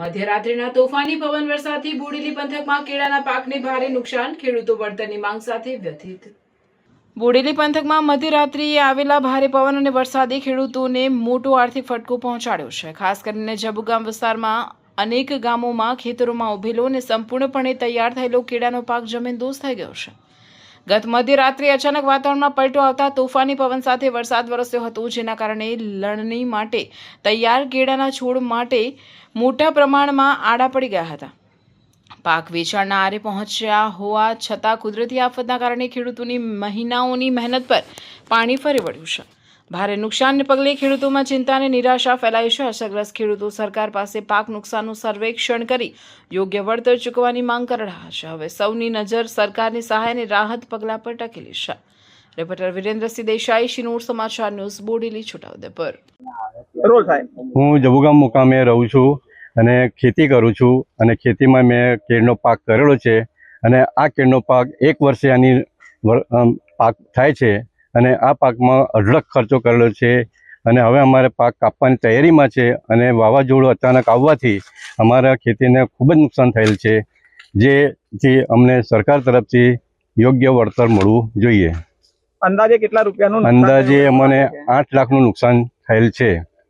મધ્યરાત્રિના તોફાની પવન વરસાદથી બોડેલી પંથકમાં કેળાના પાકને ભારે નુકસાન, ખેડૂતો વળતરની માંગ સાથે વ્યથિત। બોડેલી પંથકમાં મધ્યરાત્રિએ આવેલા ભારે પવન અને વરસાદે ખેડૂતોને મોટો આર્થિક ફટકો પહોંચાડ્યો છે। ખાસ કરીને જબુગામ વિસ્તારમાં અનેક ગામોમાં ખેતરોમાં ઉભેલો અને સંપૂર્ણપણે તૈયાર થયેલો કેળાનો પાક જમીનદોસ્ત થઈ ગયો છે। ગત મધ્યરાત્રિએ અચાનક વાતાવરણમાં પલટો આવતા તોફાની પવન સાથે વરસાદ વરસ્યો હતો, જેના કારણે લણણી માટે તૈયાર કેળાના છોડ માટે મોટા પ્રમાણમાં આડા પડી ગયા હતા। પાક વેચાણના આરે પહોંચ્યા હોવા છતાં કુદરતી આફતના કારણે ખેડૂતોની મહિનાઓની મહેનત પર પાણી ફરી વળ્યું છે। ભારે નુકસાનને પગલે ખેડૂતોમાં ચિંતા અને નિરાશા ફેલાઈ છે। અસરગ્રસ્ત ખેડૂતો સરકાર પાસે પાક નુકસાનનું સર્વેક્ષણ કરી યોગ્ય વળતર ચૂકવવાની માંગ કરી રહ્યા છે। હવે સૌની નજર સરકારની સહાય અને રાહત પગલાં પર ટકેલી છે। રિપોર્ટર વિરેન્દ્રસિંહ દેસાઈ, શિનોર સમાચાર ન્યૂઝ, બોડેલી, છોટાઉદેપુર। હું જબુગામ મુકામે રહું છું અને ખેતી કરું છું અને ખેતીમાં મેં કેળનો પાક કરેલો છે અને આ કેળનો પાક એક વર્ષે આની પાક થાય છે અને આ પાકમાં અઢળક ખર્ચો કરેલો છે અને હવે અમારે પાક કાપવાની તૈયારીમાં છે અને વાવાઝોડું અચાનક આવવાથી અમારા ખેતીને ખૂબ જ નુકસાન થયેલ છે, જેથી અમને સરકાર તરફથી યોગ્ય વળતર મળવું જોઈએ। અંદાજે કેટલા રૂપિયાનું? અંદાજે અમને 8 લાખનું નુકસાન થયેલ છે।